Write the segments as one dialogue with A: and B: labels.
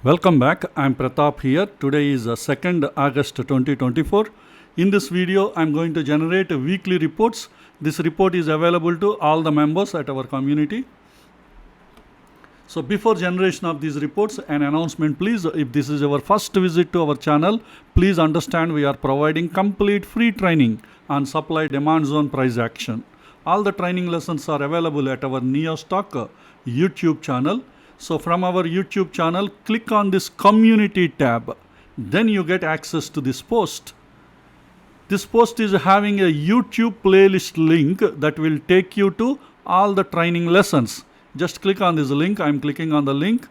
A: Welcome back. I'm Pratap here. Today is 2nd August 2024. In this video, I'm going to generate weekly reports. This report is available to all the members at our community. So before generation of these reports, an announcement please. If this is your first visit to our channel, please understand we are providing complete free training on supply demand zone price action. All the training lessons are available at our NeoStock YouTube channel. So from our YouTube channel, click on this community tab. Then you get access to this post. This post is having a YouTube playlist link that will take you to all the training lessons. Just click on this link. I'm clicking on the link.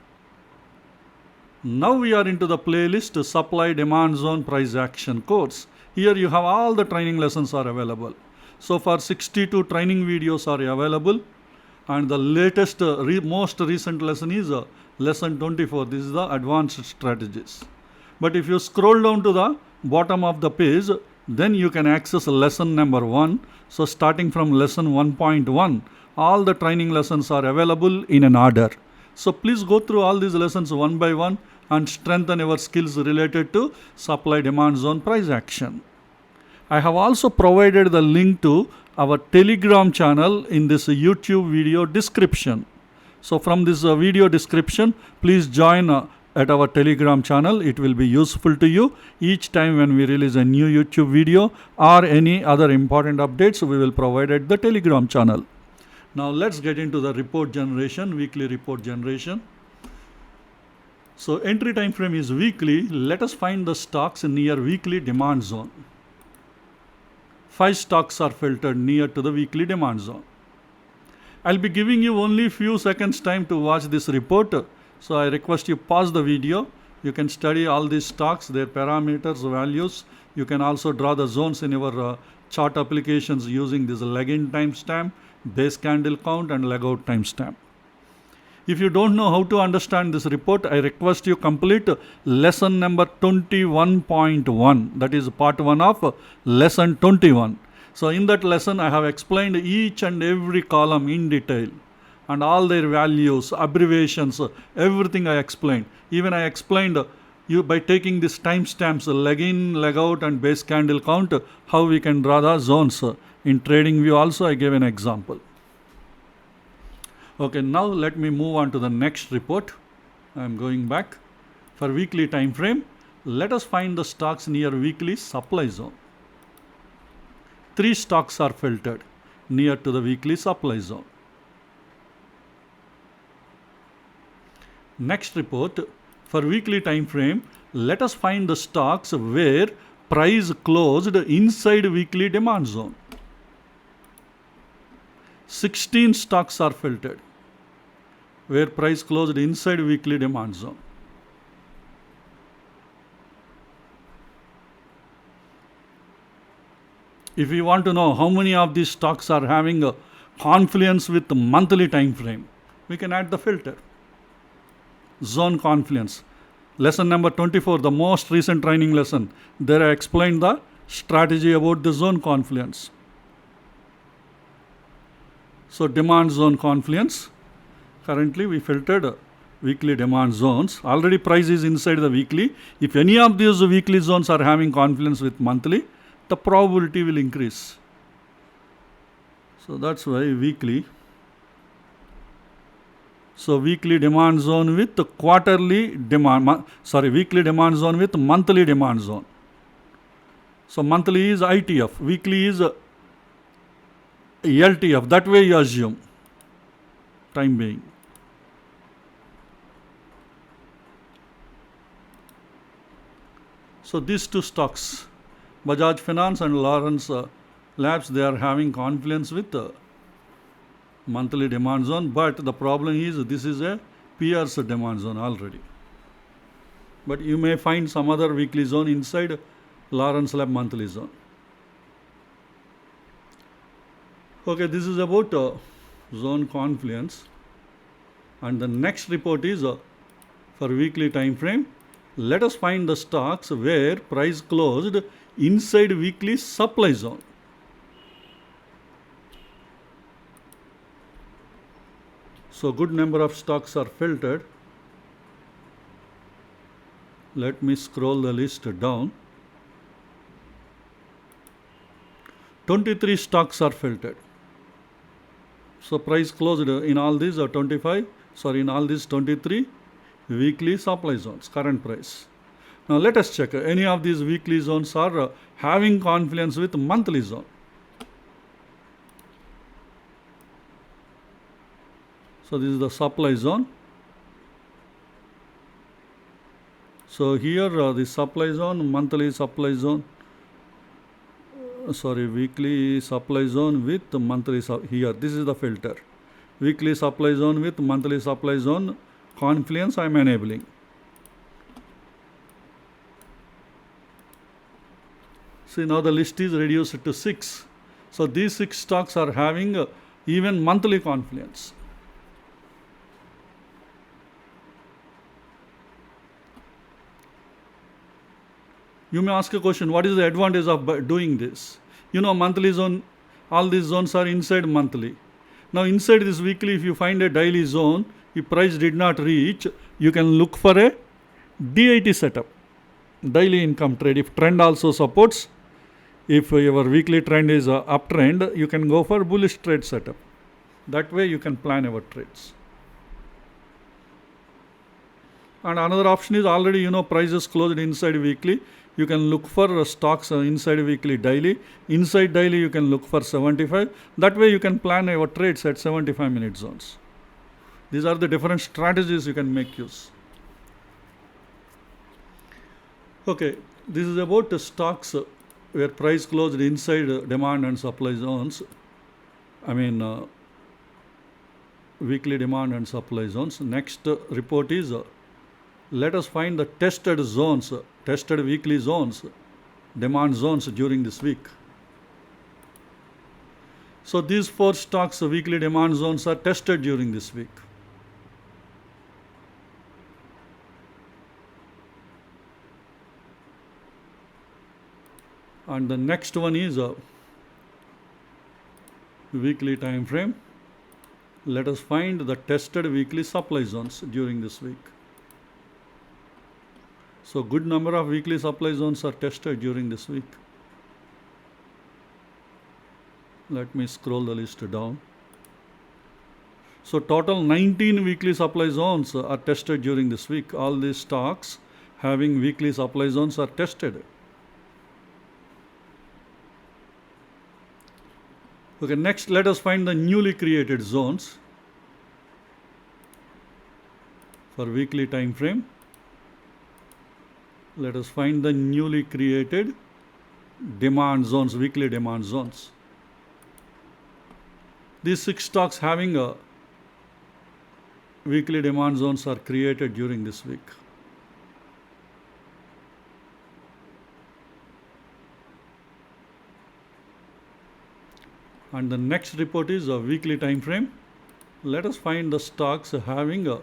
A: Now we are into the playlist Supply Demand Zone Price Action course. Here you have all the training lessons are available. So far 62 training videos are available. And the latest, most recent lesson is lesson 24. This is the advanced strategies. But if you scroll down to the bottom of the page, then you can access lesson number 1. So starting from lesson 1.1, all the training lessons are available in an order. So please go through all these lessons one by one and strengthen your skills related to supply demand zone price action. I have also provided the link to our Telegram channel in this YouTube video description. So from this video description, please join at our Telegram channel. It will be useful to you. Each time when we release a new YouTube video or any other important updates, we will provide at the Telegram channel. Now let's get into the report generation, weekly report generation. So entry time frame is weekly. Let us find the stocks near weekly demand zone. 5 stocks are filtered near to the weekly demand zone. I'll be giving you only few seconds time to watch this report. So I request you pause the video. You can study all these stocks, their parameters, values. You can also draw the zones in your chart applications using this leg-in timestamp, base candle count and leg-out timestamp. If you don't know how to understand this report, I request you complete lesson number 21.1. That is part 1 of lesson 21. So in that lesson, I have explained each and every column in detail and all their values, abbreviations, everything I explained. Even I explained you by taking these timestamps, leg in, leg out and base candle count, how we can draw the zones. In trading view also I gave an example. Okay, now let me move on to the next report. I am going back. For weekly time frame, let us find the stocks near weekly supply zone. 3 stocks are filtered near to the weekly supply zone. Next report, for weekly time frame, let us find the stocks where price closed inside weekly demand zone. 16 stocks are filtered where price closed inside weekly demand zone. If you want to know how many of these stocks are having a confluence with the monthly time frame, we can add the filter. Zone confluence. Lesson number 24, the most recent training lesson. There I explained the strategy about the zone confluence. So demand zone confluence. Currently we filtered weekly demand zones. Already price is inside the weekly. If any of these weekly zones are having confluence with monthly, the probability will increase. So that's why weekly. So weekly demand zone with quarterly demand, weekly demand zone with monthly demand zone. So monthly is ITF, weekly is LTF. That way you assume, time being. So these 2 stocks, Bajaj Finance and Lawrence Labs, they are having confluence with monthly demand zone. But the problem is this is a Pierce demand zone already. But you may find some other weekly zone inside Lawrence Lab monthly zone. Okay, this is about zone confluence. And the next report is for weekly time frame. Let us find the stocks where price closed inside weekly supply zone. So good number of stocks are filtered. Let me scroll the list down. 23 stocks are filtered. So price closed in all these 23 weekly supply zones, current price. Now let us check. Any of these weekly zones are having confluence with monthly zone. So this is the supply zone. So here the supply zone, monthly supply zone, weekly supply zone with monthly, here this is the filter. Weekly supply zone with monthly supply zone confluence I am enabling. See, now the list is reduced to 6. So these 6 stocks are having even monthly confluence. You may ask a question, what is the advantage of doing this? You know, monthly zone, all these zones are inside monthly. Now inside this weekly, if you find a daily zone, if price did not reach, you can look for a DIT setup, daily income trade. If trend also supports, if your weekly trend is uptrend, you can go for bullish trade setup. That way you can plan your trades. And another option is already, prices closed inside weekly. You can look for stocks inside weekly daily. Inside daily you can look for 75. That way you can plan your trades at 75-minute zones. These are the different strategies you can make use. Okay, this is about the stocks where price closed inside demand and supply zones. Weekly demand and supply zones. Next report is let us find the tested zones, tested weekly zones, demand zones during this week. So these 4 stocks, weekly demand zones are tested during this week. And the next one is a weekly time frame. Let us find the tested weekly supply zones during this week. So good number of weekly supply zones are tested during this week. Let me scroll the list down. So total 19 weekly supply zones are tested during this week. All these stocks having weekly supply zones are tested. Okay, next let us find the newly created zones for weekly time frame. Let us find the newly created demand zones, weekly demand zones. These 6 stocks having a weekly demand zones are created during this week. And the next report is a weekly time frame. Let us find the stocks having a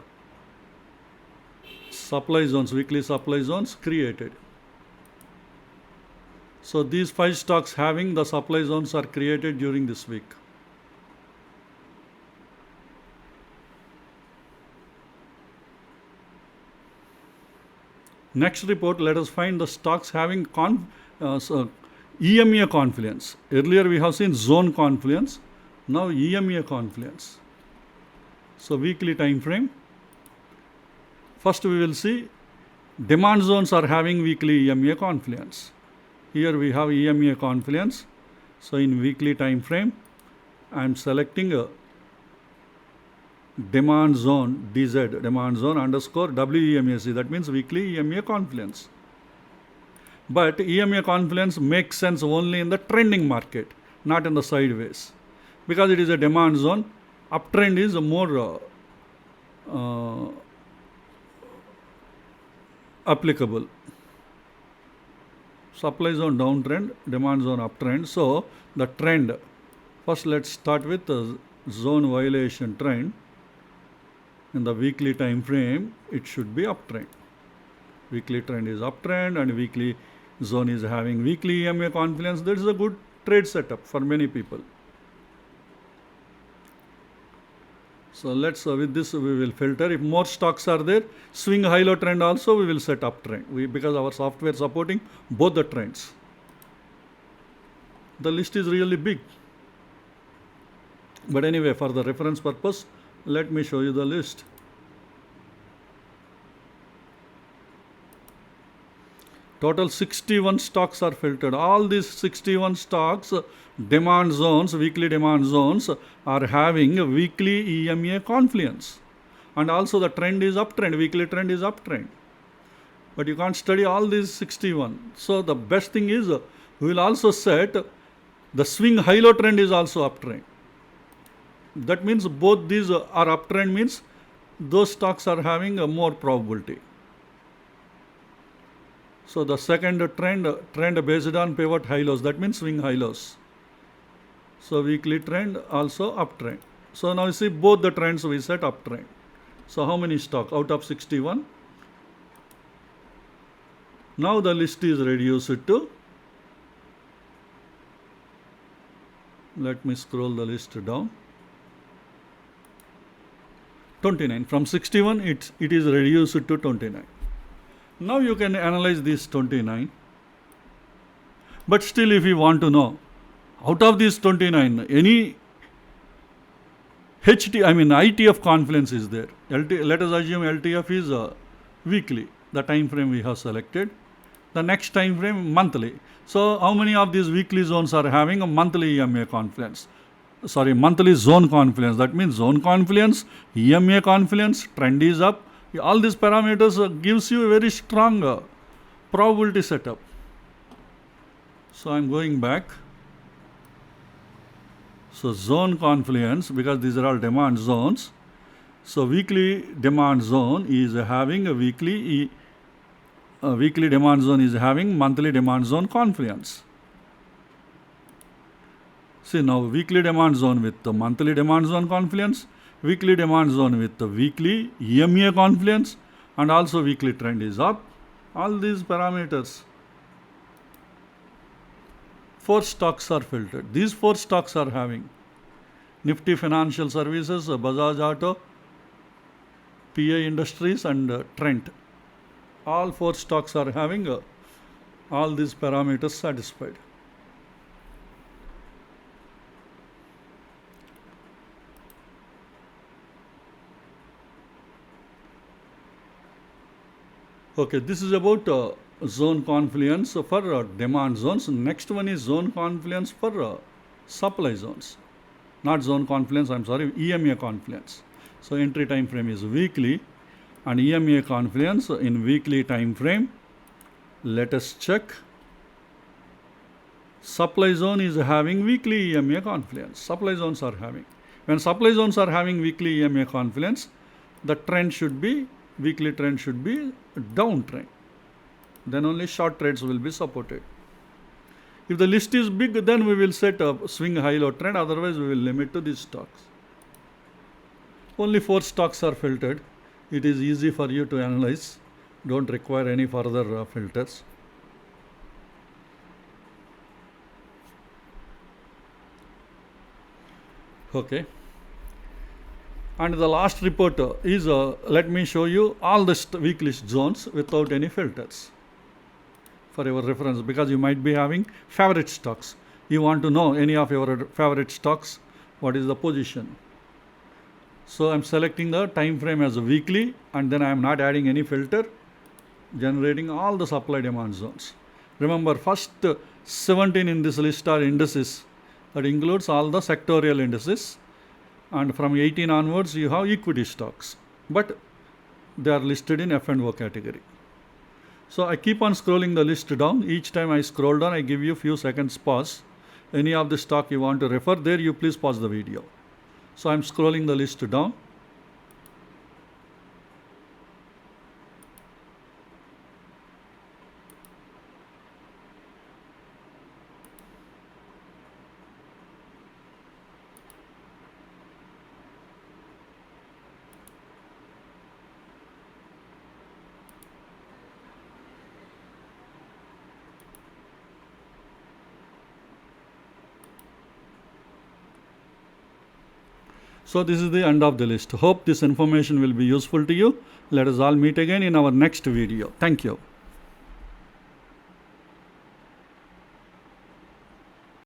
A: supply zones, weekly supply zones created. So these 5 stocks having the supply zones are created during this week. Next report, let us find the stocks having EMA confluence. Earlier we have seen zone confluence, now EMA confluence. So weekly time frame. First we will see demand zones are having weekly EMA confluence. Here we have EMA confluence. So in weekly time frame, I am selecting a demand zone, DZ, demand zone underscore WEMAC. That means weekly EMA confluence. But EMA confluence makes sense only in the trending market, not in the sideways. Because it is a demand zone, uptrend is a more applicable. Supply zone downtrend, demand zone uptrend. So the trend, first let's start with the zone violation trend. In the weekly time frame, it should be uptrend. Weekly trend is uptrend and weekly zone is having weekly EMA confluence. That is a good trade setup for many people. So let's with this we will filter. If more stocks are there, swing high low trend also we will set uptrend. Because our software supporting both the trends. The list is really big. But anyway, for the reference purpose, let me show you the list. Total 61 stocks are filtered. All these 61 stocks, demand zones, weekly demand zones, are having a weekly EMA confluence. And also the trend is uptrend, weekly trend is uptrend. But you can't study all these 61. So the best thing is, we will also set the swing high-low trend is also uptrend. That means both these are uptrend, means those stocks are having a more probability. So the second trend based on pivot high lows, that means swing high lows. So weekly trend also uptrend. So now you see both the trends we set uptrend. So how many stock out of 61? Now the list is reduced to, let me scroll the list down, 29. From 61 it is reduced to 29. Now you can analyze this 29. But still, if you want to know, out of these 29, any ITF confluence is there. Let us assume LTF is weekly, the time frame we have selected. The next time frame, monthly. So how many of these weekly zones are having a monthly EMA confluence? Sorry, monthly zone confluence. That means zone confluence, EMA confluence, trend is up. All these parameters gives you a very strong probability setup. So I'm going back. So zone confluence, because these are all demand zones. So weekly demand zone is having a weekly demand zone is having monthly demand zone confluence. See now weekly demand zone with the monthly demand zone confluence, weekly demand zone with the weekly EMA confluence, and also weekly trend is up. All these parameters. 4 stocks are filtered. These 4 stocks are having Nifty Financial Services, Bajaj Auto, PA Industries, and Trent. All 4 stocks are having all these parameters satisfied. Okay, this is about zone confluence for demand zones. Next one is zone confluence for supply zones. Not zone confluence, I'm sorry, EMA confluence. So entry time frame is weekly, and EMA confluence in weekly time frame. Let us check. Supply zone is having weekly EMA confluence. Supply zones are having. When supply zones are having weekly EMA confluence, the trend should be, weekly trend should be downtrend. Then only short trades will be supported. If the list is big, then we will set a swing high-low trend. Otherwise, we will limit to these stocks. Only 4 stocks are filtered. It is easy for you to analyze. Don't require any further filters. Okay. And the last report is, let me show you all the weekly zones without any filters for your reference, because you might be having favorite stocks. You want to know any of your favorite stocks, what is the position. So I'm selecting the time frame as a weekly, and then I am not adding any filter, generating all the supply demand zones. Remember, first 17 in this list are indices. That includes all the sectorial indices. And from 18 onwards, you have equity stocks. But they are listed in F&O category. So I keep on scrolling the list down. Each time I scroll down, I give you a few seconds pause. Any of the stock you want to refer, there you please pause the video. So I'm scrolling the list down. So this is the end of the list. Hope this information will be useful to you. Let us all meet again in our next video. Thank you.